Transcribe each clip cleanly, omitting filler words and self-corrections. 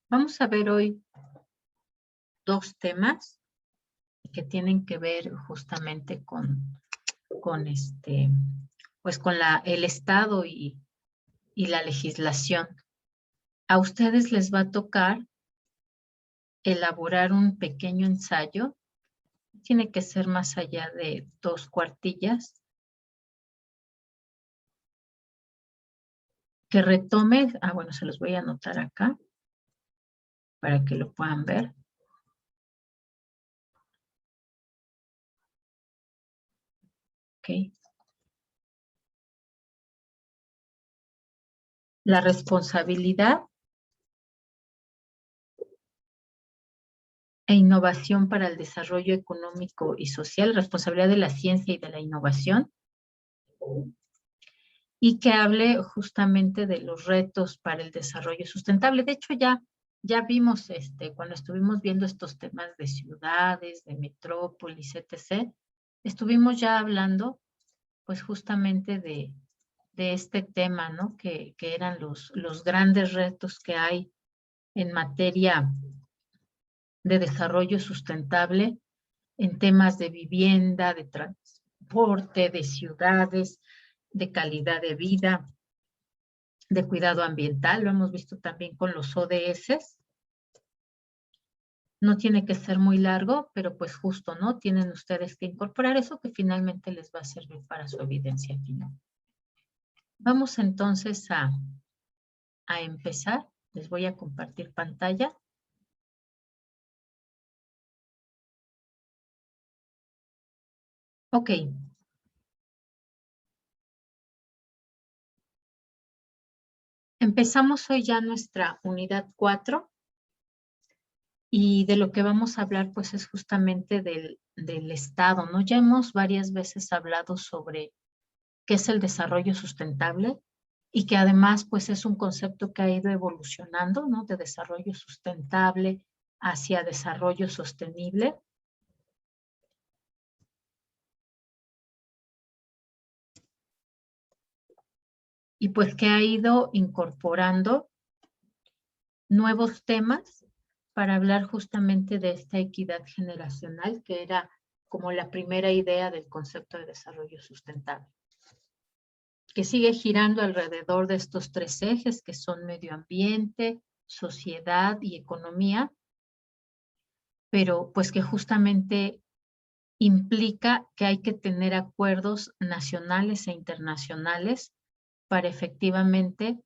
vamos a ver hoy dos temas que tienen que ver justamente con el Estado y la legislación. A ustedes les va a tocar elaborar un pequeño ensayo. Tiene que ser más allá de 2 cuartillas. Que retome, bueno, se los voy a anotar acá para que lo puedan ver. Ok. La responsabilidad e innovación para el desarrollo económico y social, responsabilidad de la ciencia y de la innovación, y que hable justamente de los retos para el desarrollo sustentable. De hecho, ya vimos cuando estuvimos viendo estos temas de ciudades, de metrópolis, etc., estuvimos ya hablando, pues justamente de este tema, ¿no? Que eran los grandes retos que hay en materia de desarrollo sustentable en temas de vivienda, de transporte, de ciudades, de calidad de vida, de cuidado ambiental. Lo hemos visto también con los ODS. No tiene que ser muy largo, pero pues justo, ¿no? Tienen ustedes que incorporar eso que finalmente les va a servir para su evidencia final. Vamos entonces a empezar. Les voy a compartir pantalla. Ok. Empezamos hoy ya nuestra unidad 4 y de lo que vamos a hablar pues es justamente del Estado, ¿no? Ya hemos varias veces hablado sobre qué es el desarrollo sustentable y que además pues es un concepto que ha ido evolucionando, ¿no? De desarrollo sustentable hacia desarrollo sostenible. Y pues que ha ido incorporando nuevos temas para hablar justamente de esta equidad generacional, que era como la primera idea del concepto de desarrollo sustentable, que sigue girando alrededor de estos 3 ejes, que son medio ambiente, sociedad y economía, pero pues que justamente implica que hay que tener acuerdos nacionales e internacionales para efectivamente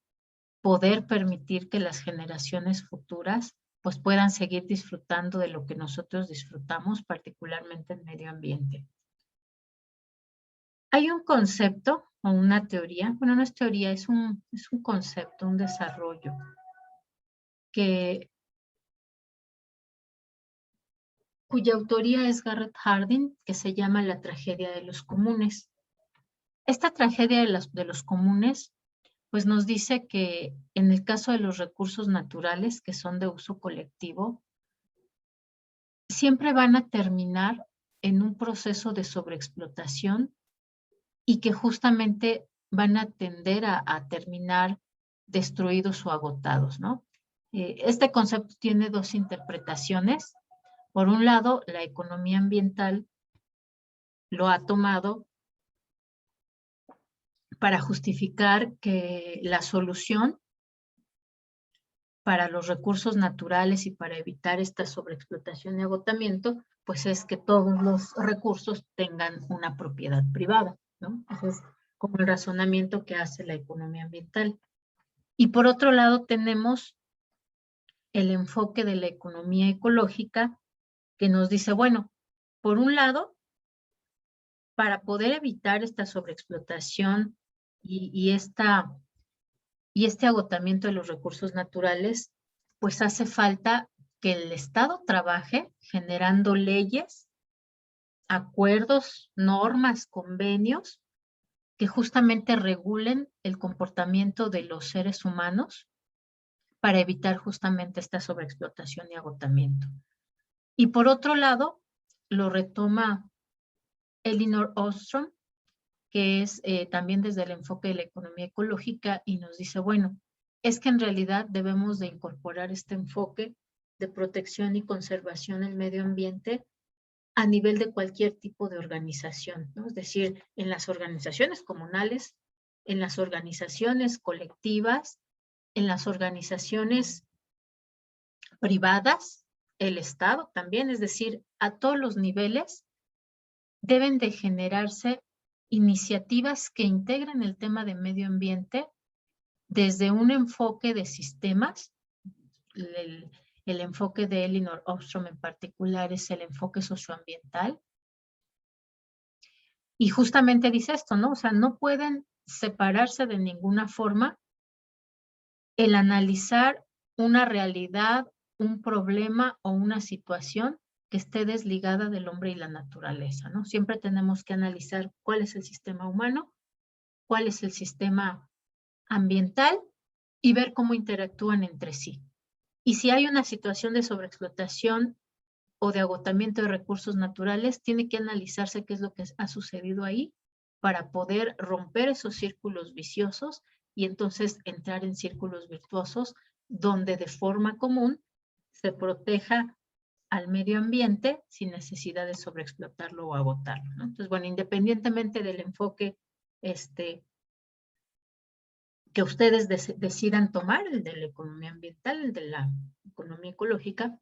poder permitir que las generaciones futuras pues puedan seguir disfrutando de lo que nosotros disfrutamos, particularmente en medio ambiente. Hay un concepto o una teoría, bueno, no es teoría, es un concepto, un desarrollo, cuya autoría es Garrett Hardin, que se llama La tragedia de los comunes. Esta tragedia de los comunes pues nos dice que en el caso de los recursos naturales que son de uso colectivo, siempre van a terminar en un proceso de sobreexplotación y que justamente van a tender a terminar destruidos o agotados, ¿no? Este concepto tiene 2 interpretaciones. Por un lado, la economía ambiental lo ha tomado para justificar que la solución para los recursos naturales y para evitar esta sobreexplotación y agotamiento, pues es que todos los recursos tengan una propiedad privada, ¿no? Ese es como el razonamiento que hace la economía ambiental. Y por otro lado tenemos el enfoque de la economía ecológica que nos dice, bueno, por un lado, para poder evitar esta sobreexplotación y este agotamiento de los recursos naturales, pues hace falta que el Estado trabaje generando leyes, acuerdos, normas, convenios que justamente regulen el comportamiento de los seres humanos para evitar justamente esta sobreexplotación y agotamiento. Y por otro lado, lo retoma Elinor Ostrom, que es también desde el enfoque de la economía ecológica y nos dice, bueno, es que en realidad debemos de incorporar este enfoque de protección y conservación del medio ambiente a nivel de cualquier tipo de organización, ¿no? Es decir, en las organizaciones comunales, en las organizaciones colectivas, en las organizaciones privadas, el Estado también, es decir, a todos los niveles deben de generarse iniciativas que integren el tema de medio ambiente desde un enfoque de sistemas. El enfoque de Elinor Ostrom en particular es el enfoque socioambiental. Y justamente dice esto, ¿no? O sea, no pueden separarse de ninguna forma el analizar una realidad, un problema o una situación que esté desligada del hombre y la naturaleza, ¿no? Siempre tenemos que analizar cuál es el sistema humano, cuál es el sistema ambiental y ver cómo interactúan entre sí. Y si hay una situación de sobreexplotación o de agotamiento de recursos naturales, tiene que analizarse qué es lo que ha sucedido ahí para poder romper esos círculos viciosos y entonces entrar en círculos virtuosos donde de forma común se proteja al medio ambiente sin necesidad de sobreexplotarlo o agotarlo, ¿no? Entonces, bueno, independientemente del enfoque que ustedes decidan tomar, el de la economía ambiental, el de la economía ecológica,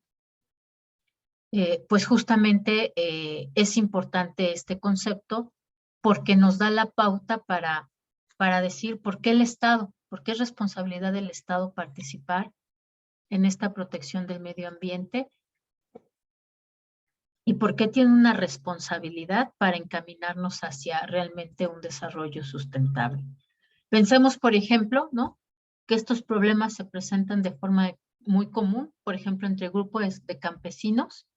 pues justamente es importante este concepto porque nos da la pauta para decir por qué el Estado, por qué es responsabilidad del Estado participar en esta protección del medio ambiente y por qué tiene una responsabilidad para encaminarnos hacia realmente un desarrollo sustentable. Pensemos, por ejemplo, ¿no? Que estos problemas se presentan de forma muy común, por ejemplo, entre grupos de campesinos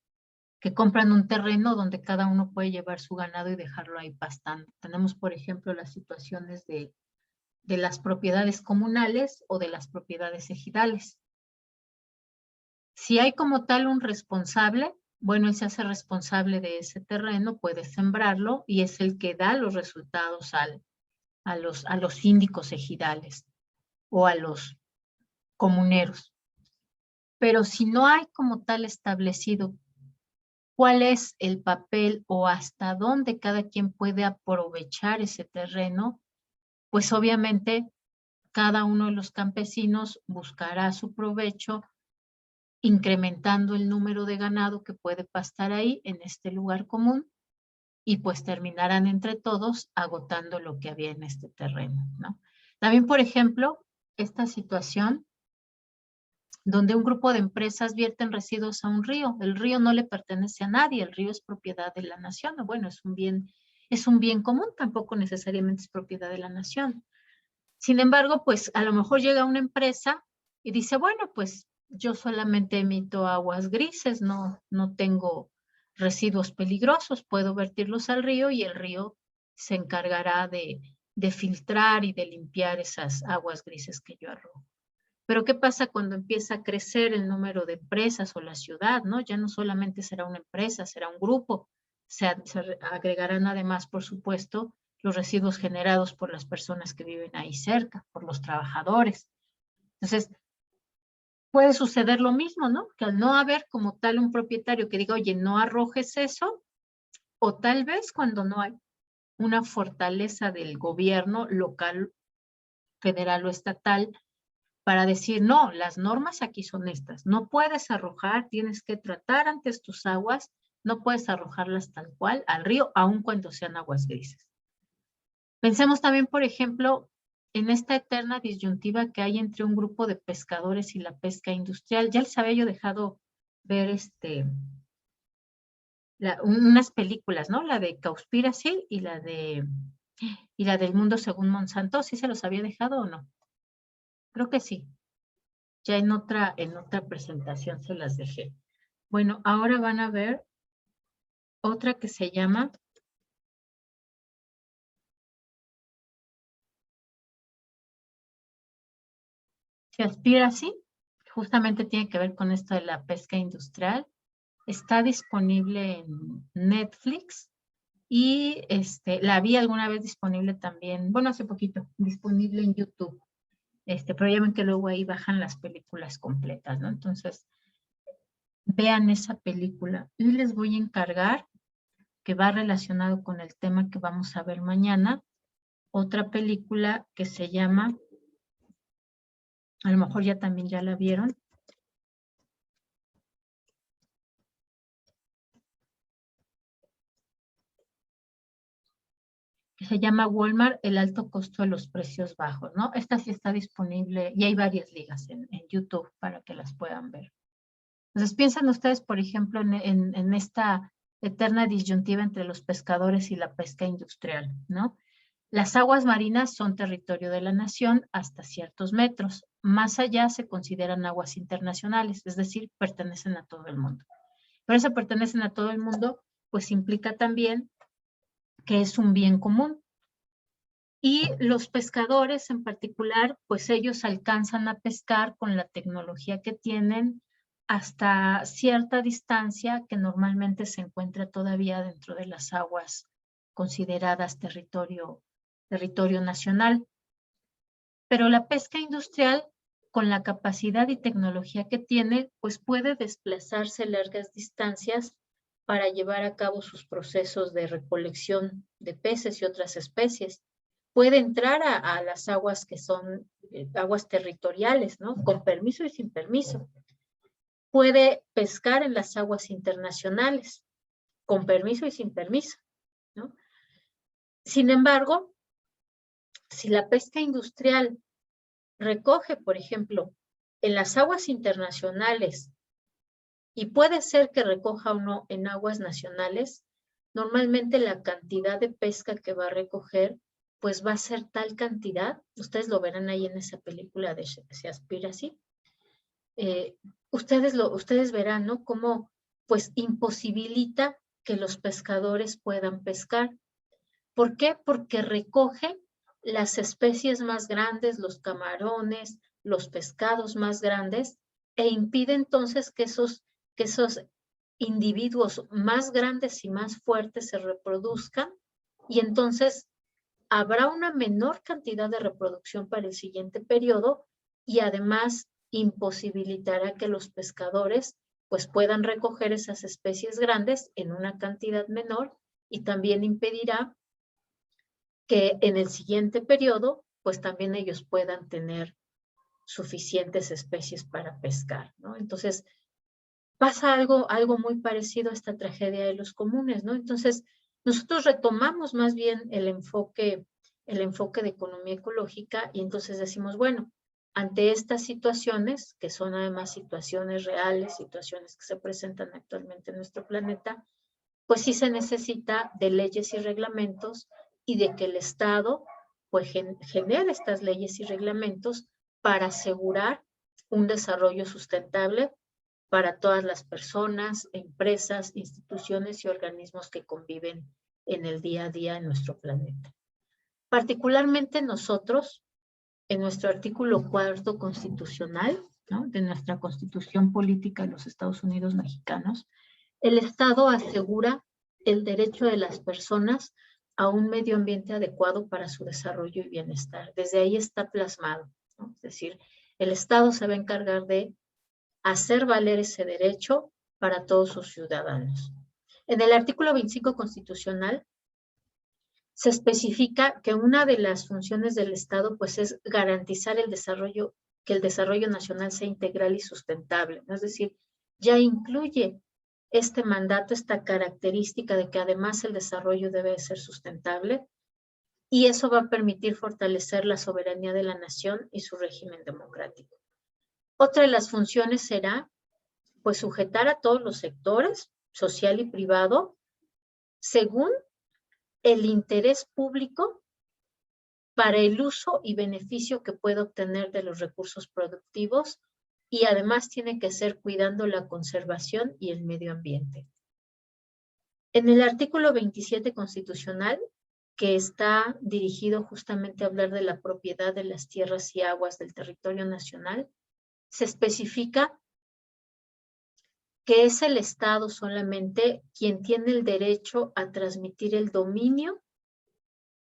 que compran un terreno donde cada uno puede llevar su ganado y dejarlo ahí pastando. Tenemos, por ejemplo, las situaciones de las propiedades comunales o de las propiedades ejidales. Si hay como tal un responsable, bueno, él se hace responsable de ese terreno, puede sembrarlo y es el que da los resultados a los síndicos ejidales o a los comuneros. Pero si no hay como tal establecido cuál es el papel o hasta dónde cada quien puede aprovechar ese terreno, pues obviamente cada uno de los campesinos buscará su provecho incrementando el número de ganado que puede pastar ahí en este lugar común y pues terminarán entre todos agotando lo que había en este terreno, ¿no? También, por ejemplo, esta situación donde un grupo de empresas vierten residuos a un río. El río no le pertenece a nadie, el río es propiedad de la nación. Bueno, es un bien común, tampoco necesariamente es propiedad de la nación. Sin embargo, pues a lo mejor llega una empresa y dice, bueno, pues yo solamente emito aguas grises, no tengo residuos peligrosos, puedo vertirlos al río y el río se encargará de filtrar y de limpiar esas aguas grises que yo arrojo. Pero ¿qué pasa cuando empieza a crecer el número de empresas o la ciudad, ¿no? Ya no solamente será una empresa, será un grupo. Se agregarán además, por supuesto, los residuos generados por las personas que viven ahí cerca, por los trabajadores. Entonces, puede suceder lo mismo, ¿no? Que al no haber como tal un propietario que diga, oye, no arrojes eso, o tal vez cuando no hay una fortaleza del gobierno local, federal o estatal, para decir, no, las normas aquí son estas, no puedes arrojar, tienes que tratar antes tus aguas, no puedes arrojarlas tal cual al río, aun cuando sean aguas grises. Pensemos también, por ejemplo, en esta eterna disyuntiva que hay entre un grupo de pescadores y la pesca industrial. Ya les había yo dejado ver unas películas, ¿no? La de Cowspiracy y la del Mundo Según Monsanto. ¿Sí se los había dejado o no? Creo que sí. Ya en otra presentación se las dejé. Bueno, ahora van a ver otra que se llama Seaspiracy. Justamente tiene que ver con esto de la pesca industrial. Está disponible en Netflix y la vi alguna vez disponible también, bueno, hace poquito, disponible en YouTube. pero ya ven que luego ahí bajan las películas completas, ¿no? Entonces, vean esa película. Y les voy a encargar, que va relacionado con el tema que vamos a ver mañana, otra película que se llama, a lo mejor ya también ya la vieron, que se llama Walmart, el alto costo de los precios bajos, ¿no? Esta sí está disponible y hay varias ligas en YouTube para que las puedan ver. Entonces, piensan ustedes, por ejemplo, en esta eterna disyuntiva entre los pescadores y la pesca industrial, ¿no? Las aguas marinas son territorio de la nación hasta ciertos metros. Más allá se consideran aguas internacionales, es decir, pertenecen a todo el mundo. Pero eso pertenecen a todo el mundo, pues implica también que es un bien común. Y los pescadores en particular, pues ellos alcanzan a pescar con la tecnología que tienen hasta cierta distancia que normalmente se encuentra todavía dentro de las aguas consideradas territorio nacional. Pero la pesca industrial, con la capacidad y tecnología que tiene, pues puede desplazarse largas distancias para llevar a cabo sus procesos de recolección de peces y otras especies. Puede entrar a las aguas que son aguas territoriales, ¿no? Con permiso y sin permiso. Puede pescar en las aguas internacionales, con permiso y sin permiso, ¿no? Sin embargo, si la pesca industrial recoge, por ejemplo, en las aguas internacionales, y puede ser que recoja uno en aguas nacionales, normalmente la cantidad de pesca que va a recoger, pues va a ser tal cantidad, ustedes lo verán ahí en esa película de Se aspira así, ustedes verán, ¿no? Cómo, pues, imposibilita que los pescadores puedan pescar. ¿Por qué? Porque recoge las especies más grandes, los camarones, los pescados más grandes, e impide entonces que esos individuos más grandes y más fuertes se reproduzcan, y entonces habrá una menor cantidad de reproducción para el siguiente periodo, y además imposibilitará que los pescadores pues puedan recoger esas especies grandes en una cantidad menor, y también impedirá que en el siguiente periodo, pues también ellos puedan tener suficientes especies para pescar, ¿no? Entonces, pasa algo muy parecido a esta tragedia de los comunes, ¿no? Entonces, nosotros retomamos más bien el enfoque de economía ecológica, y entonces decimos, bueno, ante estas situaciones, que son además situaciones reales, situaciones que se presentan actualmente en nuestro planeta, pues sí se necesita de leyes y reglamentos, y de que el Estado pues genere estas leyes y reglamentos para asegurar un desarrollo sustentable para todas las personas, empresas, instituciones y organismos que conviven en el día a día en nuestro planeta. Particularmente nosotros, en nuestro artículo 4 constitucional, ¿no?, de nuestra Constitución Política de los Estados Unidos Mexicanos, el Estado asegura el derecho de las personas a un medio ambiente adecuado para su desarrollo y bienestar. Desde ahí está plasmado, ¿no? Es decir, el Estado se va a encargar de hacer valer ese derecho para todos sus ciudadanos. En el artículo 25 constitucional se especifica que una de las funciones del Estado pues es garantizar el desarrollo, que el desarrollo nacional sea integral y sustentable, ¿no? Es decir, ya incluye este mandato, esta característica de que además el desarrollo debe ser sustentable, y eso va a permitir fortalecer la soberanía de la nación y su régimen democrático. Otra de las funciones será pues sujetar a todos los sectores, social y privado, según el interés público para el uso y beneficio que pueda obtener de los recursos productivos, y además tiene que ser cuidando la conservación y el medio ambiente. En el artículo 27 constitucional, que está dirigido justamente a hablar de la propiedad de las tierras y aguas del territorio nacional, se especifica que es el Estado solamente quien tiene el derecho a transmitir el dominio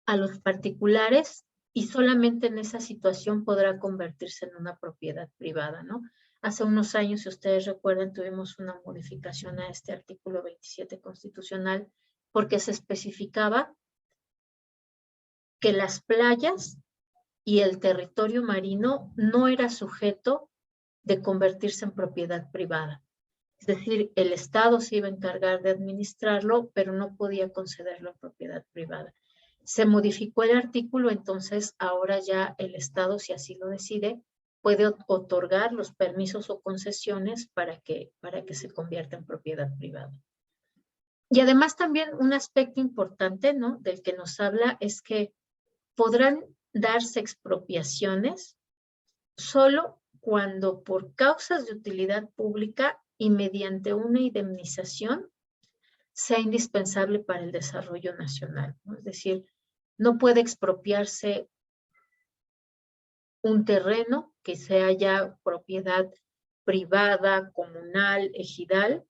a los particulares y solamente en esa situación podrá convertirse en una propiedad privada, ¿no? Hace unos años, si ustedes recuerdan, tuvimos una modificación a este artículo 27 constitucional porque se especificaba que las playas y el territorio marino no era sujeto de convertirse en propiedad privada. Es decir, el Estado se iba a encargar de administrarlo, pero no podía concederlo en propiedad privada. Se modificó el artículo, entonces ahora ya el Estado, si así lo decide, puede otorgar los permisos o concesiones para que se convierta en propiedad privada. Y además también un aspecto importante, ¿no?, del que nos habla es que podrán darse expropiaciones solo cuando por causas de utilidad pública y mediante una indemnización sea indispensable para el desarrollo nacional, ¿no? Es decir, no puede expropiarse un terreno que sea ya propiedad privada, comunal, ejidal,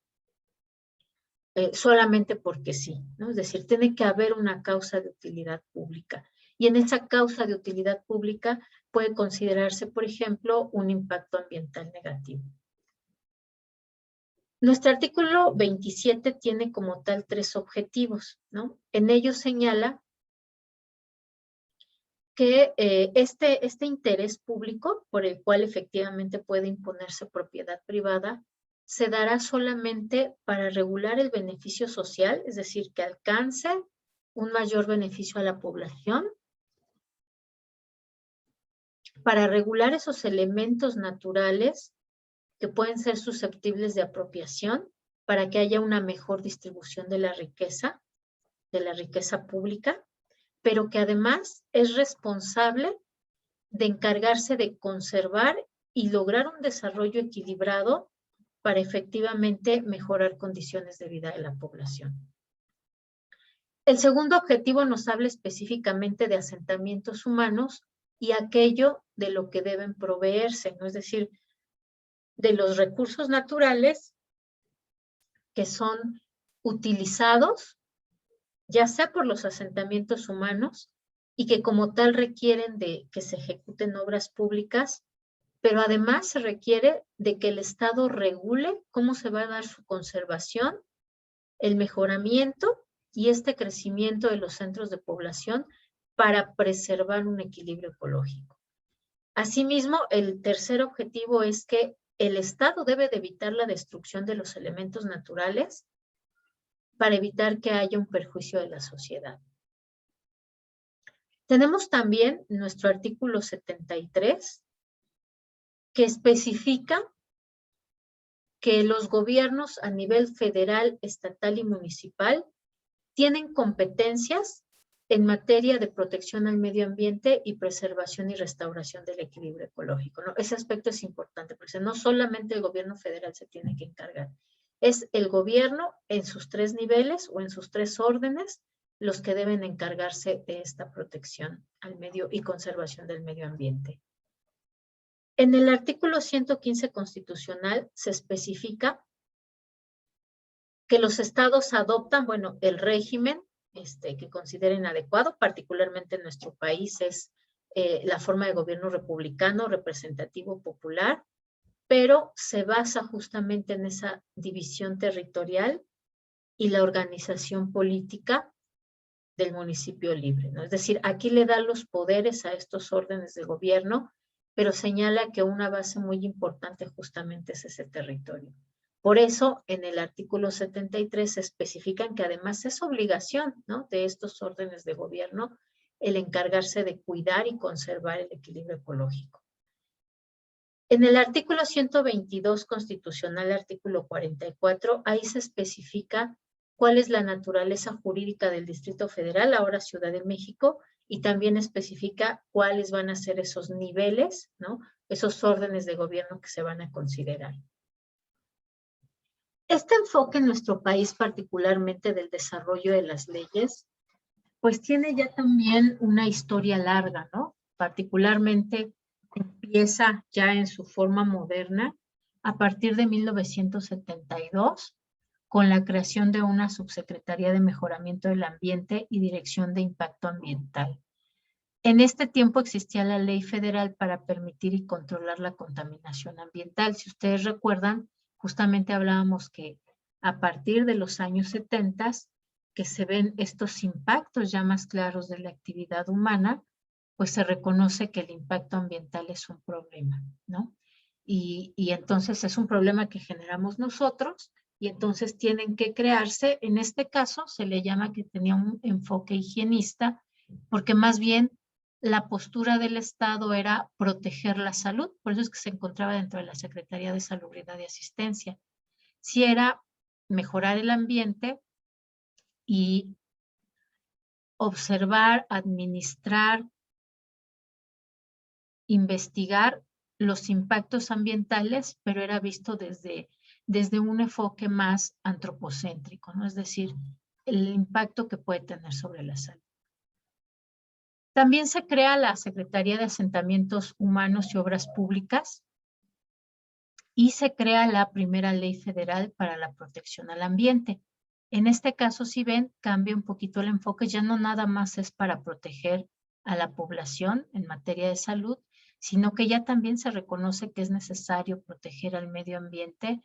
solamente porque sí, ¿no? Es decir, tiene que haber una causa de utilidad pública. Y en esa causa de utilidad pública puede considerarse, por ejemplo, un impacto ambiental negativo. Nuestro artículo 27 tiene como tal 3 objetivos, ¿no? En ellos señala que este interés público por el cual efectivamente puede imponerse propiedad privada se dará solamente para regular el beneficio social, es decir, que alcance un mayor beneficio a la población, para regular esos elementos naturales que pueden ser susceptibles de apropiación, para que haya una mejor distribución de la riqueza pública, pero que además es responsable de encargarse de conservar y lograr un desarrollo equilibrado para efectivamente mejorar condiciones de vida de la población. El segundo objetivo nos habla específicamente de asentamientos humanos y aquello de lo que deben proveerse, ¿no? Es decir, de los recursos naturales que son utilizados, ya sea por los asentamientos humanos y que como tal requieren de que se ejecuten obras públicas, pero además se requiere de que el Estado regule cómo se va a dar su conservación, el mejoramiento y este crecimiento de los centros de población para preservar un equilibrio ecológico. Asimismo, el tercer objetivo es que el Estado debe de evitar la destrucción de los elementos naturales para evitar que haya un perjuicio de la sociedad. Tenemos también nuestro artículo 73, que especifica que los gobiernos a nivel federal, estatal y municipal tienen competencias en materia de protección al medio ambiente y preservación y restauración del equilibrio ecológico, ¿no? Ese aspecto es importante, porque no solamente el gobierno federal se tiene que encargar, es el gobierno en sus 3 niveles o en sus 3 órdenes los que deben encargarse de esta protección al medio y conservación del medio ambiente. En el artículo 115 constitucional se especifica que los estados adoptan, bueno, el régimen que consideren adecuado, particularmente en nuestro país es la forma de gobierno republicano, representativo, popular, pero se basa justamente en esa división territorial y la organización política del municipio libre, ¿no? Es decir, aquí le da los poderes a estos órdenes de gobierno, pero señala que una base muy importante justamente es ese territorio. Por eso, en el artículo 73 se especifican que además es obligación, ¿no?, de estos órdenes de gobierno el encargarse de cuidar y conservar el equilibrio ecológico. En el artículo 122 constitucional, artículo 44, ahí se especifica cuál es la naturaleza jurídica del Distrito Federal, ahora Ciudad de México, y también especifica cuáles van a ser esos niveles, ¿no?, esos órdenes de gobierno que se van a considerar. Este enfoque en nuestro país, particularmente del desarrollo de las leyes, pues tiene ya también una historia larga, ¿no? Particularmente empieza ya en su forma moderna a partir de 1972 con la creación de una subsecretaría de mejoramiento del ambiente y dirección de impacto ambiental. En este tiempo existía la ley federal para permitir y controlar la contaminación ambiental. Si ustedes recuerdan, justamente hablábamos que a partir de los años 70 que se ven estos impactos ya más claros de la actividad humana, pues se reconoce que el impacto ambiental es un problema, ¿no? Y entonces es un problema que generamos nosotros y entonces tienen que crearse, en este caso se le llama que tenía un enfoque higienista, porque más bien la postura del Estado era proteger la salud, por eso es que se encontraba dentro de la Secretaría de Salubridad y Asistencia. Si era mejorar el ambiente y observar, administrar, investigar los impactos ambientales, pero era visto desde un enfoque más antropocéntrico, ¿no? Es decir, el impacto que puede tener sobre la salud. También se crea la Secretaría de Asentamientos Humanos y Obras Públicas y se crea la primera ley federal para la protección al ambiente. En este caso, si ven, cambia un poquito el enfoque, ya no nada más es para proteger a la población en materia de salud, sino que ya también se reconoce que es necesario proteger al medio ambiente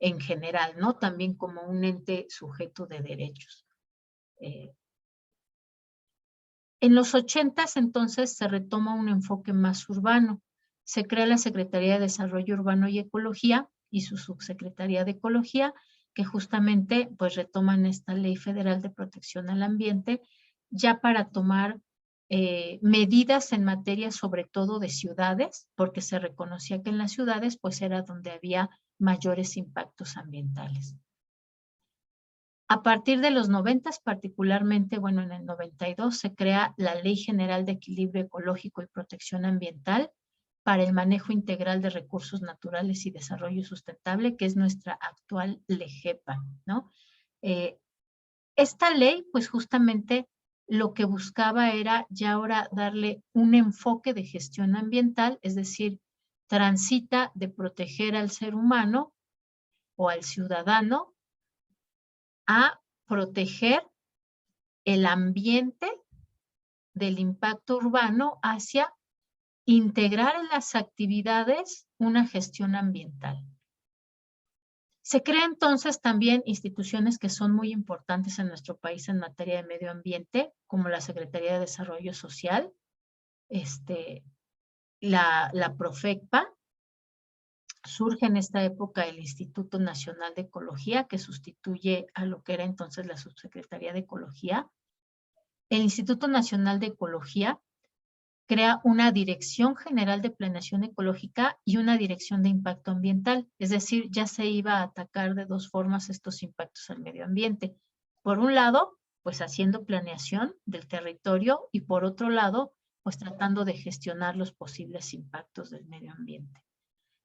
en general, ¿no? También como un ente sujeto de derechos. En los 80s entonces se retoma un enfoque más urbano. Se crea la Secretaría de Desarrollo Urbano y Ecología y su Subsecretaría de Ecología, que justamente pues retoman esta Ley Federal de Protección al Ambiente, ya para tomar medidas en materia sobre todo de ciudades, porque se reconocía que en las ciudades pues era donde había mayores impactos ambientales. A partir de los 90, particularmente, bueno, en el 92, se crea la Ley General de Equilibrio Ecológico y Protección Ambiental para el manejo integral de recursos naturales y desarrollo sustentable, que es nuestra actual LEGEPA, ¿no? Esta ley, pues justamente lo que buscaba era ya ahora darle un enfoque de gestión ambiental, es decir, transita de proteger al ser humano o al ciudadano a proteger el ambiente del impacto urbano hacia integrar en las actividades una gestión ambiental. Se crean entonces también instituciones que son muy importantes en nuestro país en materia de medio ambiente, como la Secretaría de Desarrollo Social, la Profecpa. Surge en esta época el Instituto Nacional de Ecología, que sustituye a lo que era entonces la Subsecretaría de Ecología. El Instituto Nacional de Ecología crea una Dirección General de Planeación Ecológica y una Dirección de Impacto Ambiental. Es decir, ya se iba a atacar de dos formas estos impactos al medio ambiente. Por un lado, pues haciendo planeación del territorio y por otro lado, pues tratando de gestionar los posibles impactos del medio ambiente.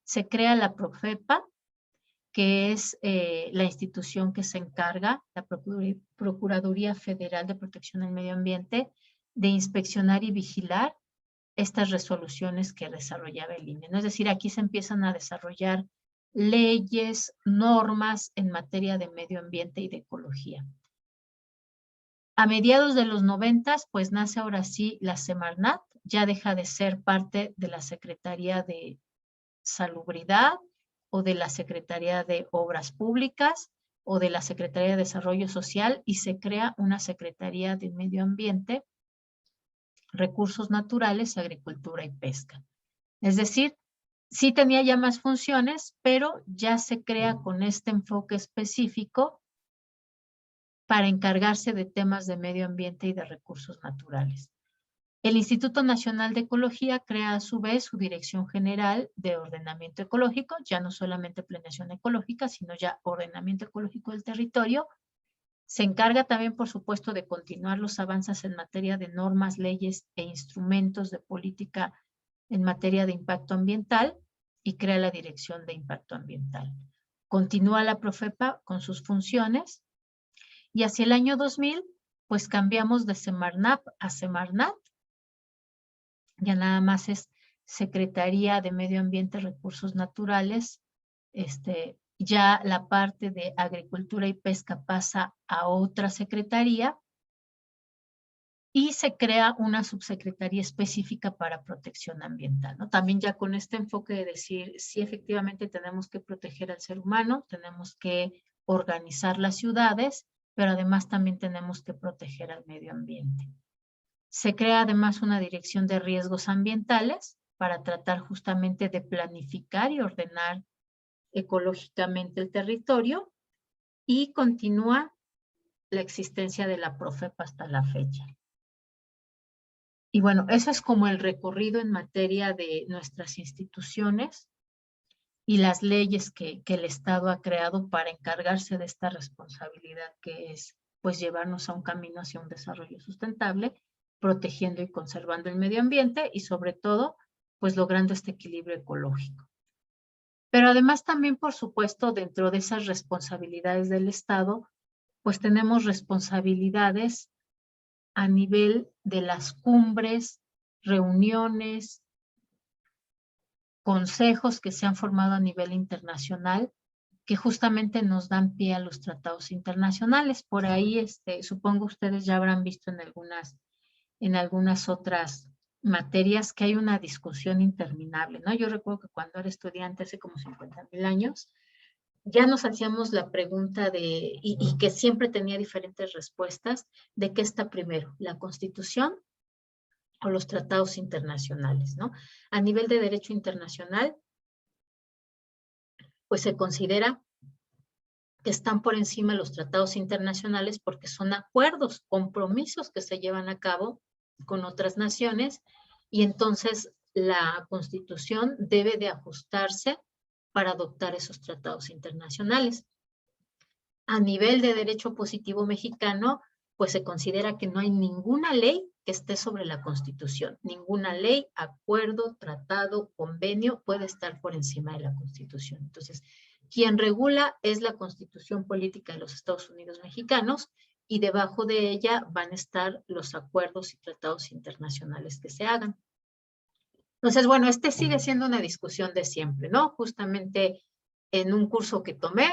Se crea la Profepa, que es la institución que se encarga, la Procuraduría Federal de Protección del Medio Ambiente, de inspeccionar y vigilar estas resoluciones que desarrollaba el INE, ¿no? Es decir, aquí se empiezan a desarrollar leyes, normas en materia de medio ambiente y de ecología. A mediados de los 90, pues nace ahora sí la Semarnat, ya deja de ser parte de la Secretaría de Salubridad o de la Secretaría de Obras Públicas o de la Secretaría de Desarrollo Social y se crea una Secretaría de Medio Ambiente, Recursos Naturales, Agricultura y Pesca. Es decir, sí tenía ya más funciones, pero ya se crea con este enfoque específico para encargarse de temas de medio ambiente y de recursos naturales. El Instituto Nacional de Ecología crea a su vez su Dirección General de Ordenamiento Ecológico, ya no solamente planeación ecológica, sino ya ordenamiento ecológico del territorio. Se encarga también, por supuesto, de continuar los avances en materia de normas, leyes e instrumentos de política en materia de impacto ambiental y crea la Dirección de Impacto Ambiental. Continúa la Profepa con sus funciones y hacia el año 2000, pues cambiamos de Semarnat a Semarnat. Ya nada más es Secretaría de Medio Ambiente y Recursos Naturales. Ya la parte de Agricultura y Pesca pasa a otra secretaría y se crea una subsecretaría específica para protección ambiental, ¿no? También ya con este enfoque de decir, sí, efectivamente tenemos que proteger al ser humano, tenemos que organizar las ciudades, pero además también tenemos que proteger al medio ambiente. Se crea además una dirección de riesgos ambientales para tratar justamente de planificar y ordenar ecológicamente el territorio, y continúa la existencia de la Profepa hasta la fecha. Y bueno, eso es como el recorrido en materia de nuestras instituciones y las leyes que el Estado ha creado para encargarse de esta responsabilidad que es, pues, llevarnos a un camino hacia un desarrollo sustentable, protegiendo y conservando el medio ambiente y sobre todo, pues, logrando este equilibrio ecológico. Pero además también, por supuesto, dentro de esas responsabilidades del Estado, pues tenemos responsabilidades a nivel de las cumbres, reuniones, consejos que se han formado a nivel internacional, que justamente nos dan pie a los tratados internacionales. Por ahí, supongo ustedes ya habrán visto en algunas otras materias que hay una discusión interminable, ¿no? Yo recuerdo que cuando era estudiante hace como 50,000 años, ya nos hacíamos la pregunta y que siempre tenía diferentes respuestas, de qué está primero, la Constitución o los tratados internacionales, ¿no? A nivel de derecho internacional, pues se considera que están por encima los tratados internacionales porque son acuerdos, compromisos que se llevan a cabo con otras naciones, y entonces la Constitución debe de ajustarse para adoptar esos tratados internacionales. A nivel de derecho positivo mexicano, pues se considera que no hay ninguna ley que esté sobre la Constitución. Ninguna ley, acuerdo, tratado, convenio puede estar por encima de la Constitución. Entonces, quien regula es la Constitución Política de los Estados Unidos Mexicanos, y debajo de ella van a estar los acuerdos y tratados internacionales que se hagan. Entonces, bueno, sigue siendo una discusión de siempre, ¿no? Justamente en un curso que tomé,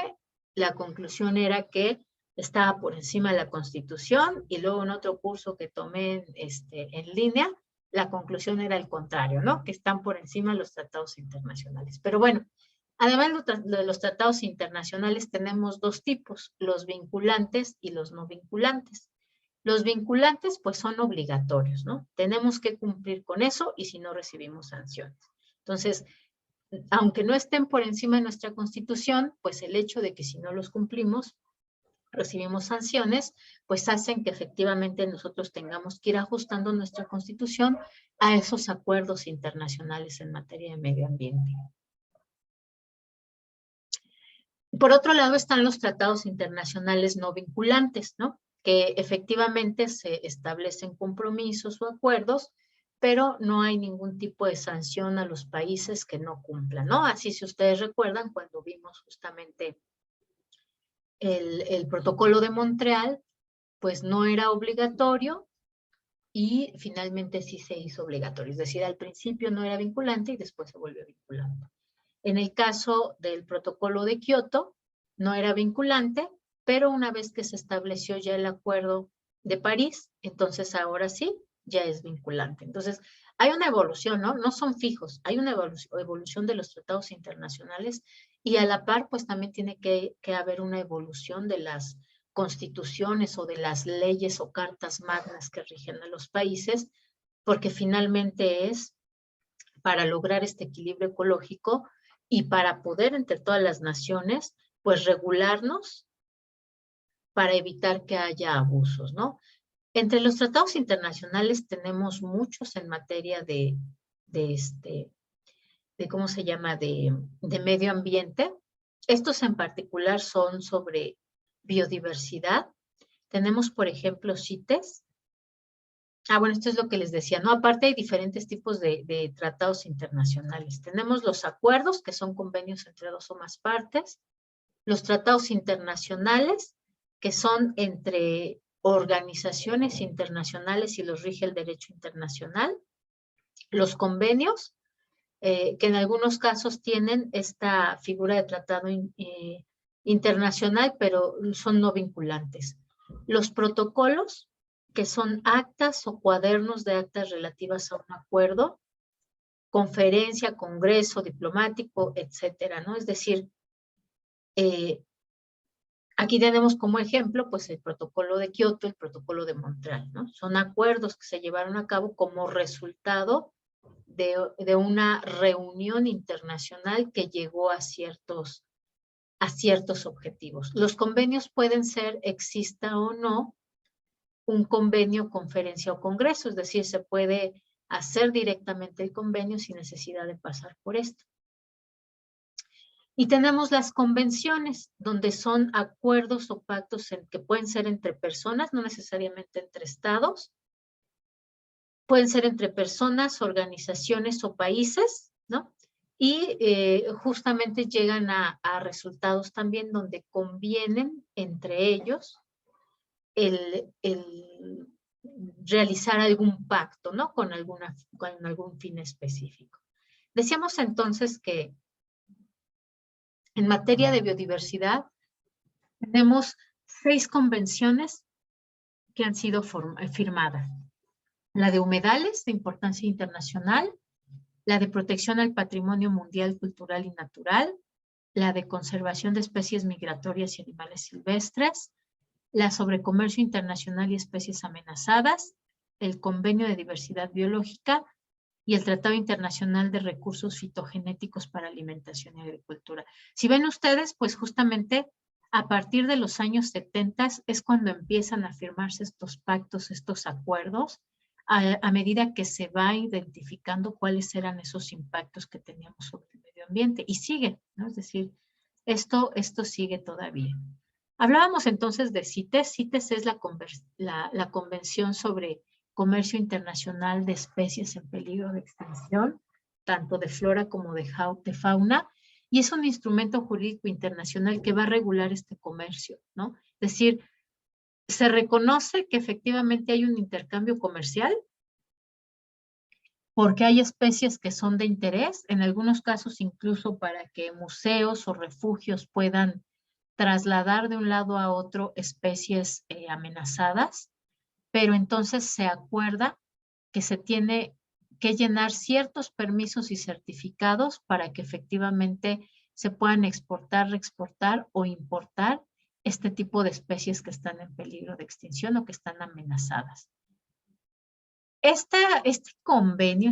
la conclusión era que estaba por encima de la Constitución, y luego en otro curso que tomé en línea, la conclusión era el contrario, ¿no? Que están por encima de los tratados internacionales. Pero bueno, además de los tratados internacionales tenemos dos tipos, los vinculantes y los no vinculantes. Los vinculantes, pues, son obligatorios, ¿no? Tenemos que cumplir con eso, y si no, recibimos sanciones. Entonces, aunque no estén por encima de nuestra Constitución, pues el hecho de que si no los cumplimos, recibimos sanciones, pues hacen que efectivamente nosotros tengamos que ir ajustando nuestra Constitución a esos acuerdos internacionales en materia de medio ambiente. Por otro lado están los tratados internacionales no vinculantes, ¿no? Que efectivamente se establecen compromisos o acuerdos, pero no hay ningún tipo de sanción a los países que no cumplan, ¿no? Así, si ustedes recuerdan, cuando vimos justamente el protocolo de Montreal, pues no era obligatorio y finalmente sí se hizo obligatorio. Es decir, al principio no era vinculante y después se volvió vinculante. En el caso del protocolo de Kioto, no era vinculante, pero una vez que se estableció ya el Acuerdo de París, entonces ahora sí, ya es vinculante. Entonces, hay una evolución, ¿no? No son fijos, hay una evolución de los tratados internacionales, y a la par, pues también tiene que haber una evolución de las constituciones o de las leyes o cartas magnas que rigen a los países, porque finalmente es para lograr este equilibrio ecológico y para poder entre todas las naciones, pues regularnos para evitar que haya abusos, ¿no? Entre los tratados internacionales tenemos muchos en materia de ¿cómo se llama?, de medio ambiente. Estos en particular son sobre biodiversidad. Tenemos, por ejemplo, CITES. Bueno, esto es lo que les decía, ¿no? Aparte hay diferentes tipos de tratados internacionales. Tenemos los acuerdos, que son convenios entre dos o más partes. Los tratados internacionales, que son entre organizaciones internacionales y los rige el derecho internacional. Los convenios, que en algunos casos tienen esta figura de tratado internacional, pero son no vinculantes. Los protocolos, que son actas o cuadernos de actas relativas a un acuerdo, conferencia, congreso, diplomático, etcétera, ¿no? Es decir, aquí tenemos como ejemplo, pues, el protocolo de Kioto, el protocolo de Montreal, ¿no? Son acuerdos que se llevaron a cabo como resultado de una reunión internacional que llegó a ciertos objetivos. Los convenios pueden ser, exista o no, un convenio, conferencia o congreso, es decir, se puede hacer directamente el convenio sin necesidad de pasar por esto. Y tenemos las convenciones, donde son acuerdos o pactos que pueden ser entre personas, no necesariamente entre estados, pueden ser entre personas, organizaciones o países, ¿no? Y justamente llegan a resultados también donde convienen entre ellos el realizar algún pacto, ¿no? Con algún fin específico. Decíamos entonces que en materia de biodiversidad tenemos 6 convenciones que han sido firmadas. La de humedales de importancia internacional, la de protección al patrimonio mundial, cultural y natural, la de conservación de especies migratorias y animales silvestres, la sobre comercio internacional y especies amenazadas, el convenio de diversidad biológica y el Tratado Internacional de Recursos Fitogenéticos para Alimentación y Agricultura. Si ven ustedes, pues justamente a partir de los años 70 es cuando empiezan a firmarse estos pactos, estos acuerdos, a medida que se va identificando cuáles eran esos impactos que teníamos sobre el medio ambiente. Y sigue, ¿no? Es decir, esto sigue todavía. Hablábamos entonces de CITES. CITES es la Convención sobre Comercio Internacional de Especies en Peligro de Extinción, tanto de flora como de fauna, y es un instrumento jurídico internacional que va a regular este comercio, ¿no? Es decir, se reconoce que efectivamente hay un intercambio comercial porque hay especies que son de interés, en algunos casos incluso para que museos o refugios puedan trasladar de un lado a otro especies amenazadas, pero entonces se acuerda que se tiene que llenar ciertos permisos y certificados para que efectivamente se puedan exportar, reexportar o importar este tipo de especies que están en peligro de extinción o que están amenazadas. Este convenio,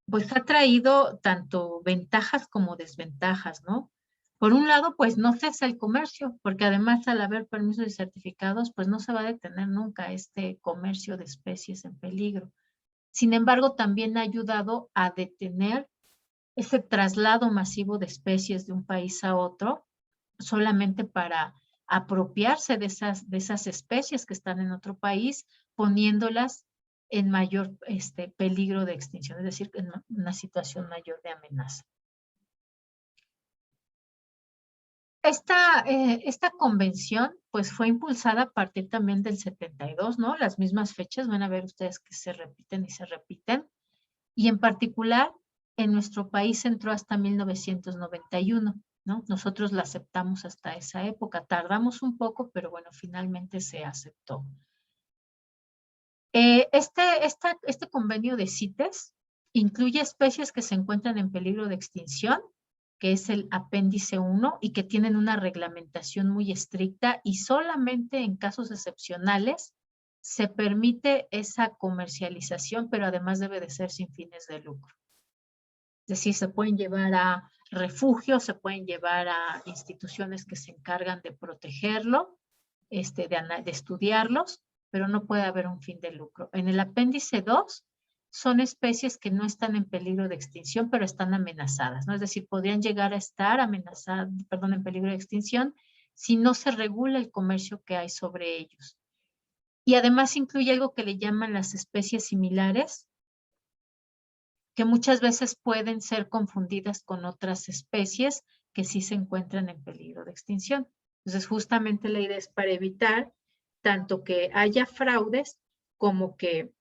pues ha traído tanto ventajas como desventajas, ¿no? Por un lado, pues no cesa el comercio, porque además al haber permisos y certificados, pues no se va a detener nunca este comercio de especies en peligro. Sin embargo, también ha ayudado a detener ese traslado masivo de especies de un país a otro, solamente para apropiarse de esas especies que están en otro país, poniéndolas en mayor peligro de extinción, es decir, en una situación mayor de amenaza. Esta convención pues fue impulsada a partir también del 72, ¿no? Las mismas fechas, van a ver ustedes que se repiten y se repiten. Y en particular, en nuestro país entró hasta 1991, ¿no? Nosotros la aceptamos hasta esa época. Tardamos un poco, pero bueno, finalmente se aceptó. Este convenio de CITES incluye especies que se encuentran en peligro de extinción, que es el apéndice 1 y que tienen una reglamentación muy estricta y solamente en casos excepcionales se permite esa comercialización, pero además debe de ser sin fines de lucro. Es decir, se pueden llevar a refugios, se pueden llevar a instituciones que se encargan de protegerlo, de estudiarlos, pero no puede haber un fin de lucro. En el apéndice 2 son especies que no están en peligro de extinción, pero están amenazadas, ¿no? Es decir, podrían llegar a estar amenazadas, perdón, en peligro de extinción si no se regula el comercio que hay sobre ellos. Y además incluye algo que le llaman las especies similares, que muchas veces pueden ser confundidas con otras especies que sí se encuentran en peligro de extinción. Entonces, justamente la idea es para evitar tanto que haya fraudes como que,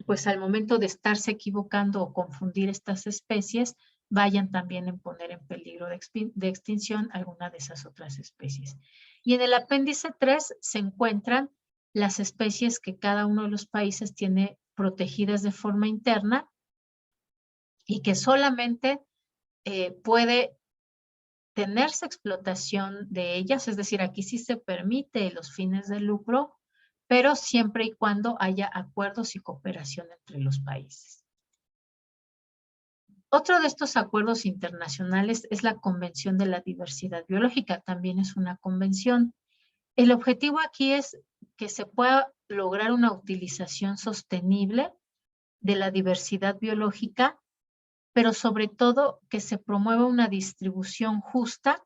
pues al momento de estarse equivocando o confundir estas especies, vayan también en poner en peligro de extinción alguna de esas otras especies. Y en el apéndice 3 se encuentran las especies que cada uno de los países tiene protegidas de forma interna y que solamente puede tenerse explotación de ellas, es decir, aquí sí se permite los fines de lucro, pero siempre y cuando haya acuerdos y cooperación entre los países. Otro de estos acuerdos internacionales es la Convención de la Diversidad Biológica, también es una convención. El objetivo aquí es que se pueda lograr una utilización sostenible de la diversidad biológica, pero sobre todo que se promueva una distribución justa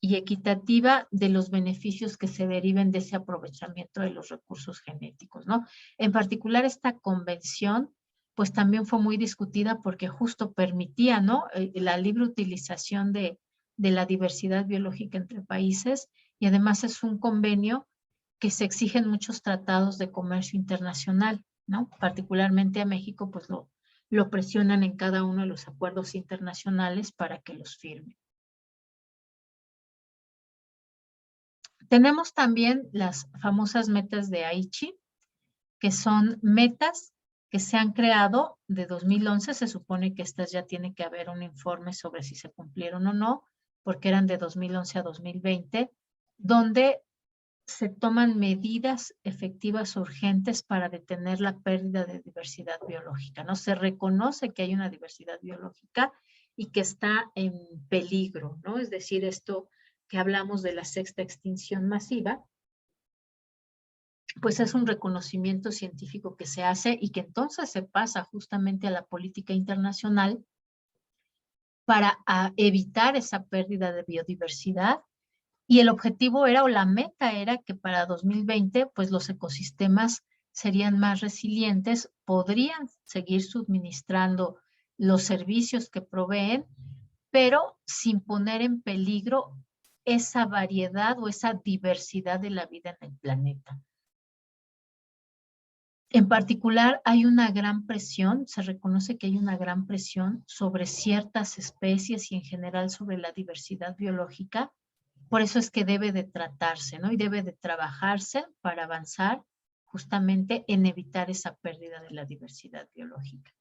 y equitativa de los beneficios que se deriven de ese aprovechamiento de los recursos genéticos, ¿no? En particular, esta convención, pues también fue muy discutida porque justo permitía, ¿no? La libre utilización de la diversidad biológica entre países, y además es un convenio que se exigen muchos tratados de comercio internacional, ¿no? Particularmente a México, pues lo presionan en cada uno de los acuerdos internacionales para que los firme. Tenemos también las famosas metas de Aichi, que son metas que se han creado de 2011. Se supone que estas ya tiene que haber un informe sobre si se cumplieron o no, porque eran de 2011 a 2020, donde se toman medidas efectivas urgentes para detener la pérdida de diversidad biológica, ¿no? Se reconoce que hay una diversidad biológica y que está en peligro, ¿no? Es decir, esto que hablamos de la sexta extinción masiva, pues es un reconocimiento científico que se hace y que entonces se pasa justamente a la política internacional para evitar esa pérdida de biodiversidad. Y el objetivo era, o la meta era, que para 2020, pues los ecosistemas serían más resilientes, podrían seguir suministrando los servicios que proveen, pero sin poner en peligro esa variedad o esa diversidad de la vida en el planeta. En particular, hay una gran presión, se reconoce que hay una gran presión sobre ciertas especies y en general sobre la diversidad biológica. Por eso es que debe de tratarse, ¿no? Y debe de trabajarse para avanzar justamente en evitar esa pérdida de la diversidad biológica.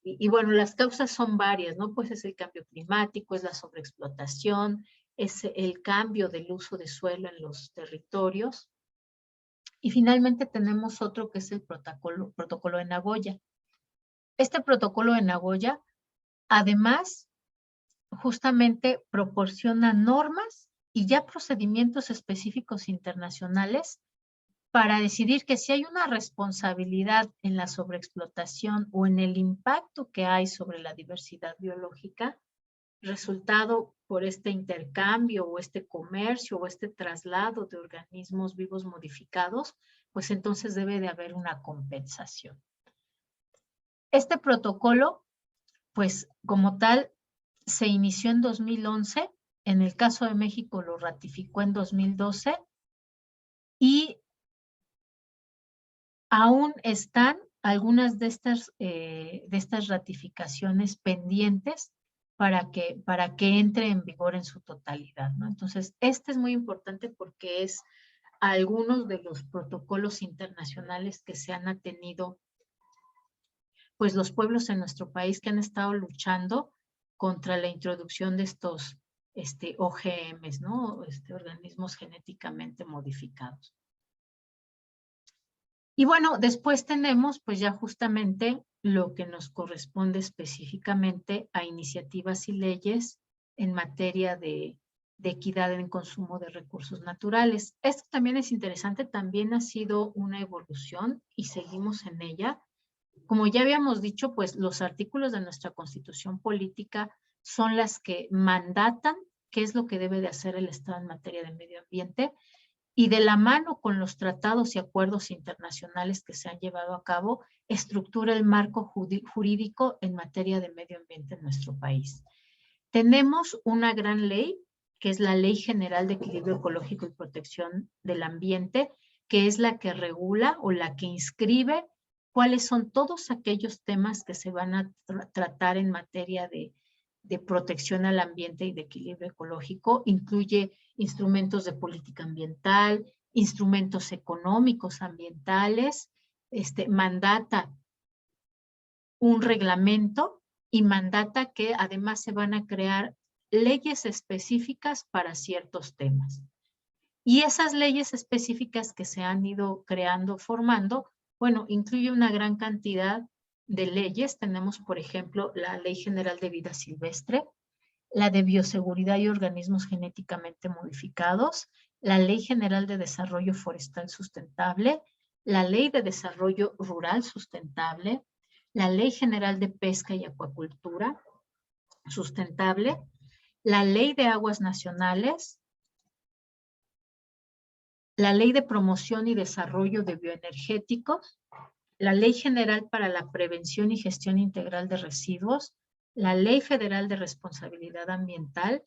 Y bueno, las causas son varias, ¿no? Pues es el cambio climático, es la sobreexplotación, es el cambio del uso de suelo en los territorios. Y finalmente tenemos otro que es el protocolo de Nagoya. Este protocolo de Nagoya, además, justamente proporciona normas y ya procedimientos específicos internacionales para decidir que si hay una responsabilidad en la sobreexplotación o en el impacto que hay sobre la diversidad biológica, resultado por este intercambio o este comercio o este traslado de organismos vivos modificados, pues entonces debe de haber una compensación. Este protocolo, pues como tal, se inició en 2011, en el caso de México lo ratificó en 2012 y aún están algunas de estas ratificaciones pendientes para que entre en vigor en su totalidad, ¿no? Entonces, este es muy importante porque es algunos de los protocolos internacionales que se han atenido, pues los pueblos en nuestro país que han estado luchando contra la introducción de estos OGMs, ¿no? Organismos genéticamente modificados. Y bueno, después tenemos pues ya justamente lo que nos corresponde específicamente a iniciativas y leyes en materia de equidad en consumo de recursos naturales. Esto también es interesante, también ha sido una evolución y seguimos en ella. Como ya habíamos dicho, pues los artículos de nuestra Constitución Política son las que mandatan qué es lo que debe de hacer el Estado en materia de medio ambiente, y de la mano con los tratados y acuerdos internacionales que se han llevado a cabo, estructura el marco jurídico en materia de medio ambiente en nuestro país. Tenemos una gran ley, que es la Ley General de Equilibrio Ecológico y Protección del Ambiente, que es la que regula o la que inscribe cuáles son todos aquellos temas que se van a tratar en materia de protección al ambiente y de equilibrio ecológico. Incluye instrumentos de política ambiental, instrumentos económicos, ambientales, mandata un reglamento y mandata que además se van a crear leyes específicas para ciertos temas. Y esas leyes específicas que se han ido creando, formando, bueno, incluye una gran cantidad de leyes. Tenemos, por ejemplo, la Ley General de Vida Silvestre, la de Bioseguridad y Organismos Genéticamente Modificados, la Ley General de Desarrollo Forestal Sustentable, la Ley de Desarrollo Rural Sustentable, la Ley General de Pesca y Acuacultura Sustentable, la Ley de Aguas Nacionales, la Ley de Promoción y Desarrollo de Bioenergéticos, la Ley General para la Prevención y Gestión Integral de Residuos, la Ley Federal de Responsabilidad Ambiental,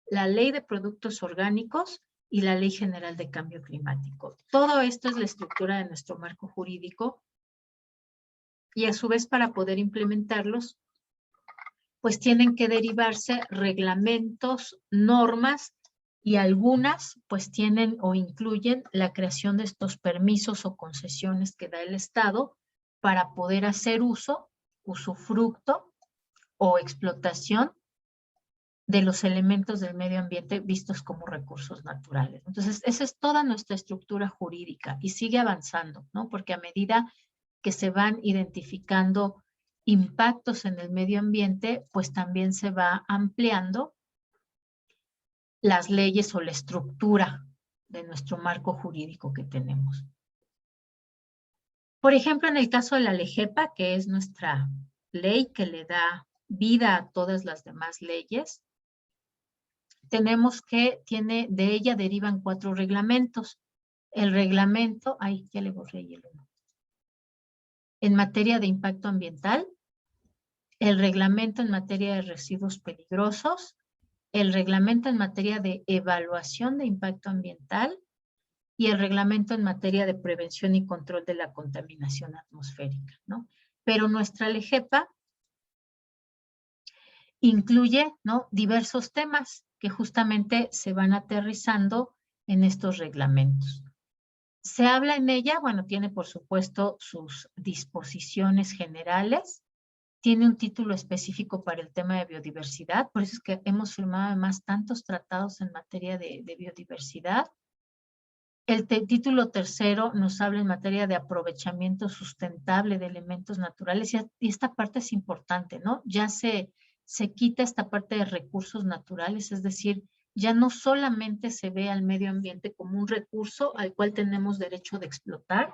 la Ley de Productos Orgánicos y la Ley General de Cambio Climático. Todo esto es la estructura de nuestro marco jurídico y a su vez para poder implementarlos, pues tienen que derivarse reglamentos, normas y algunas pues tienen o incluyen la creación de estos permisos o concesiones que da el Estado para poder hacer uso, usufructo o explotación de los elementos del medio ambiente vistos como recursos naturales. Entonces, esa es toda nuestra estructura jurídica y sigue avanzando, ¿no? Porque a medida que se van identificando impactos en el medio ambiente, pues también se va ampliando las leyes o la estructura de nuestro marco jurídico que tenemos. Por ejemplo, en el caso de la LEGEPA, que es nuestra ley que le da vida a todas las demás leyes, tenemos que de ella derivan 4 reglamentos. El reglamento, ya le borré el uno. En materia de impacto ambiental, el reglamento en materia de residuos peligrosos, el reglamento en materia de evaluación de impacto ambiental y el reglamento en materia de prevención y control de la contaminación atmosférica, ¿no? Pero nuestra LEGEPA incluye, ¿no?, diversos temas que justamente se van aterrizando en estos reglamentos. Se habla en ella, bueno, tiene por supuesto sus disposiciones generales, tiene un título específico para el tema de biodiversidad, por eso es que hemos firmado además tantos tratados en materia de biodiversidad. El título tercero nos habla en materia de aprovechamiento sustentable de elementos naturales y esta parte es importante, ¿no? Ya se quita esta parte de recursos naturales, es decir, ya no solamente se ve al medio ambiente como un recurso al cual tenemos derecho de explotar,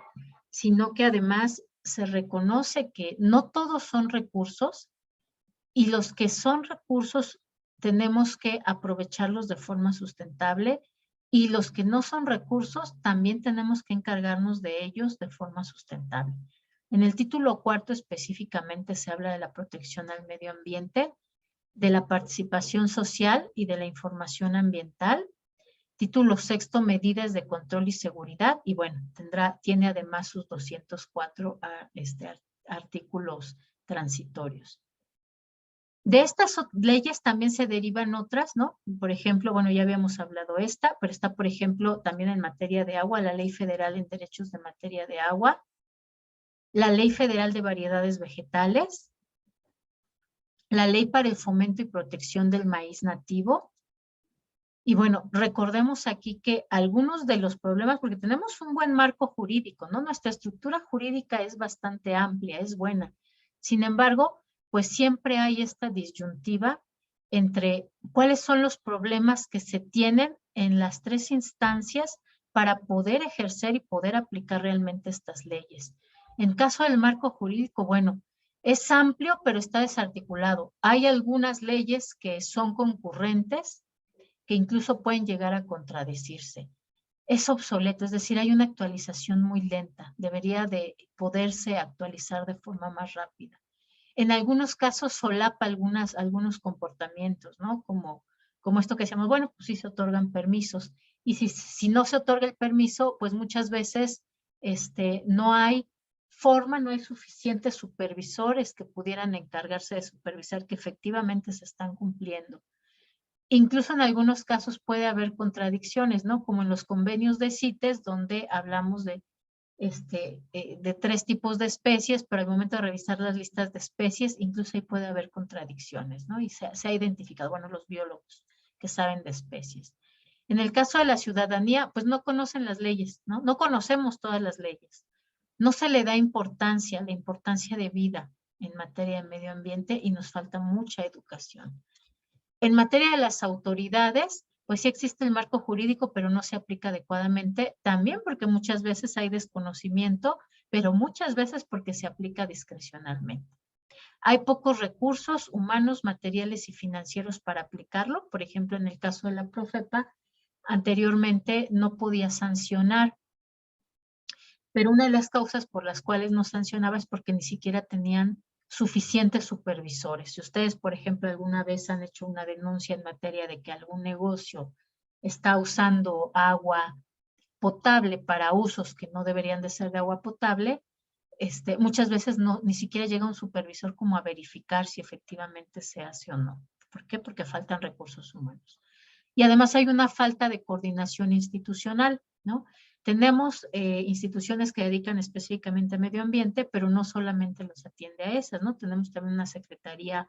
sino que además se reconoce que no todos son recursos y los que son recursos tenemos que aprovecharlos de forma sustentable y los que no son recursos también tenemos que encargarnos de ellos de forma sustentable. En el título cuarto específicamente se habla de la protección al medio ambiente, de la participación social y de la información ambiental. Título sexto, medidas de control y seguridad. Y bueno, tiene además sus 204 artículos transitorios. De estas leyes también se derivan otras, ¿no? Por ejemplo, bueno, ya habíamos hablado pero está, por ejemplo, también en materia de agua, la Ley Federal en Derechos de Materia de Agua, la Ley Federal de Variedades Vegetales, la Ley para el Fomento y Protección del Maíz Nativo. Y bueno, recordemos aquí que algunos de los problemas, porque tenemos un buen marco jurídico, ¿no? Nuestra estructura jurídica es bastante amplia, es buena. Sin embargo, pues siempre hay esta disyuntiva entre cuáles son los problemas que se tienen en las 3 instancias para poder ejercer y poder aplicar realmente estas leyes. En caso del marco jurídico, bueno, es amplio, pero está desarticulado. Hay algunas leyes que son concurrentes, que incluso pueden llegar a contradecirse. Es obsoleto, es decir, hay una actualización muy lenta. Debería de poderse actualizar de forma más rápida. En algunos casos solapa algunos comportamientos, ¿no? Como esto que decíamos, bueno, pues sí se otorgan permisos. Y si no se otorga el permiso, pues muchas veces no hay forma, no hay suficientes supervisores que pudieran encargarse de supervisar que efectivamente se están cumpliendo. Incluso en algunos casos puede haber contradicciones, ¿no? Como en los convenios de CITES, donde hablamos de 3 tipos de especies, pero al momento de revisar las listas de especies, incluso ahí puede haber contradicciones, ¿no? Y se ha identificado, bueno, los biólogos que saben de especies. En el caso de la ciudadanía, pues no conocen las leyes, ¿no? No conocemos todas las leyes. No se le da importancia, la importancia de vida en materia de medio ambiente y nos falta mucha educación. En materia de las autoridades, pues sí existe el marco jurídico, pero no se aplica adecuadamente, también porque muchas veces hay desconocimiento, pero muchas veces porque se aplica discrecionalmente. Hay pocos recursos humanos, materiales y financieros para aplicarlo. Por ejemplo, en el caso de la Profepa, anteriormente no podía sancionar, pero una de las causas por las cuales no sancionaba es porque ni siquiera tenían suficientes supervisores. Si ustedes, por ejemplo, alguna vez han hecho una denuncia en materia de que algún negocio está usando agua potable para usos que no deberían de ser de agua potable, muchas veces ni siquiera llega un supervisor como a verificar si efectivamente se hace o no. ¿Por qué? Porque faltan recursos humanos. Y además hay una falta de coordinación institucional, ¿no? Tenemos instituciones que dedican específicamente a medio ambiente, pero no solamente los atiende a esas, ¿no? Tenemos también una Secretaría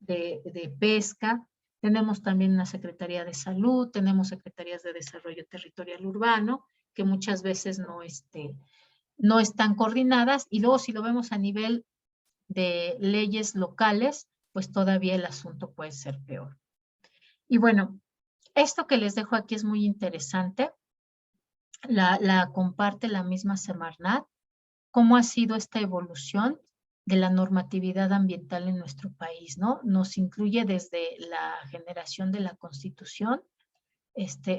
de Pesca, tenemos también una Secretaría de Salud, tenemos Secretarías de Desarrollo Territorial Urbano, que muchas veces no están coordinadas, y luego si lo vemos a nivel de leyes locales, pues todavía el asunto puede ser peor. Y bueno, esto que les dejo aquí es muy interesante. La comparte la misma Semarnat, cómo ha sido esta evolución de la normatividad ambiental en nuestro país, ¿no? Nos incluye desde la generación de la Constitución.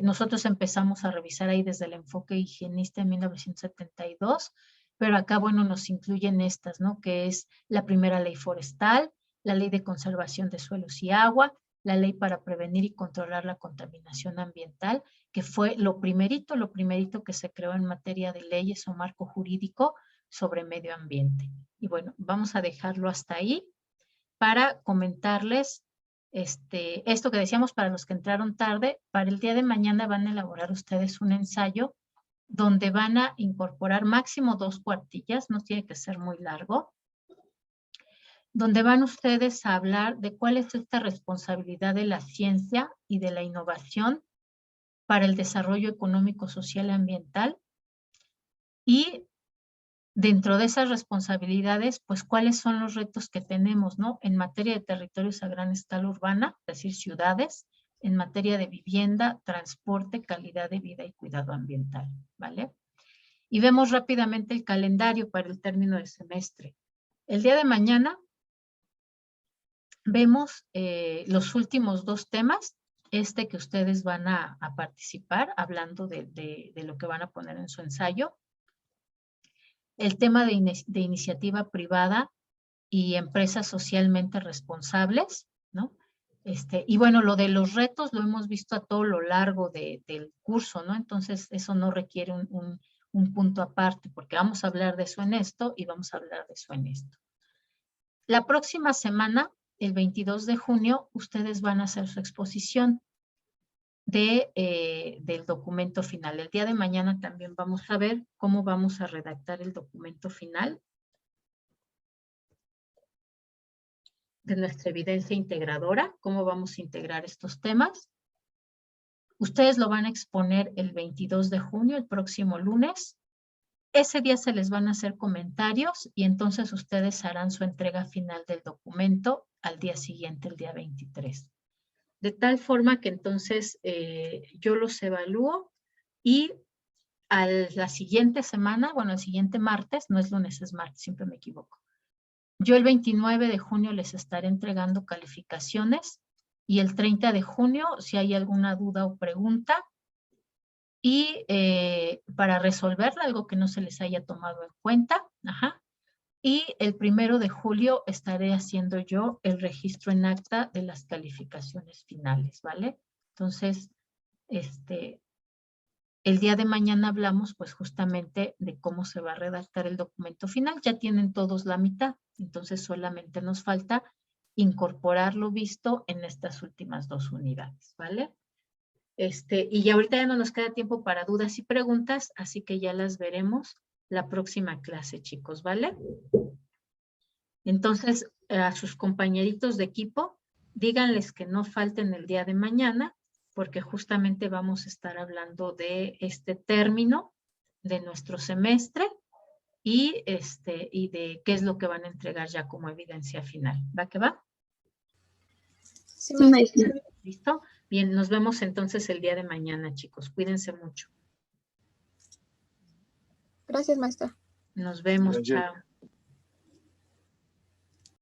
Nosotros empezamos a revisar ahí desde el enfoque higienista en 1972, pero acá, bueno, nos incluyen estas, ¿no? Que es la primera ley forestal, la ley de conservación de suelos y agua, la ley para prevenir y controlar la contaminación ambiental, que fue lo primerito que se creó en materia de leyes o marco jurídico sobre medio ambiente. Y bueno, vamos a dejarlo hasta ahí para comentarles esto que decíamos para los que entraron tarde. Para el día de mañana van a elaborar ustedes un ensayo donde van a incorporar máximo 2 cuartillas, no tiene que ser muy largo, donde van ustedes a hablar de cuál es esta responsabilidad de la ciencia y de la innovación para el desarrollo económico, social y ambiental, y dentro de esas responsabilidades, pues cuáles son los retos que tenemos, ¿no? En materia de territorios a gran escala urbana, es decir, ciudades, en materia de vivienda, transporte, calidad de vida y cuidado ambiental, ¿vale? Y vemos rápidamente el calendario para el término del semestre. El día de mañana vemos los últimos 2 temas, que ustedes van a participar, hablando de lo que van a poner en su ensayo. El tema de iniciativa privada y empresas socialmente responsables, ¿no? Y bueno, lo de los retos lo hemos visto a todo lo largo del curso, ¿no? Entonces, eso no requiere un punto aparte, porque vamos a hablar de eso en esto y vamos a hablar de eso en esto. La próxima semana, el 22 de junio, ustedes van a hacer su exposición del documento final. El día de mañana también vamos a ver cómo vamos a redactar el documento final de nuestra evidencia integradora, cómo vamos a integrar estos temas. Ustedes lo van a exponer el 22 de junio, el próximo lunes. Ese día se les van a hacer comentarios y entonces ustedes harán su entrega final del documento al día siguiente, el día 23. De tal forma que entonces yo los evalúo y a la siguiente semana, bueno, el siguiente martes, no es lunes, es martes, siempre me equivoco. Yo el 29 de junio les estaré entregando calificaciones y el 30 de junio, si hay alguna duda o pregunta, y para resolverla, algo que no se les haya tomado en cuenta, y el 1 de julio estaré haciendo yo el registro en acta de las calificaciones finales, ¿vale? Entonces, el día de mañana hablamos pues justamente de cómo se va a redactar el documento final. Ya tienen todos la mitad, entonces solamente nos falta incorporar lo visto en estas últimas 2 unidades, ¿vale? Y ya ahorita ya no nos queda tiempo para dudas y preguntas, así que ya las veremos la próxima clase, chicos, ¿vale? Entonces, a sus compañeritos de equipo, díganles que no falten el día de mañana, porque justamente vamos a estar hablando de este término de nuestro semestre y de qué es lo que van a entregar ya como evidencia final. ¿Va que va? Sí, maestra. ¿Listo? Bien, nos vemos entonces el día de mañana, chicos. Cuídense mucho. Gracias, maestra. Nos vemos. Gracias. Chao.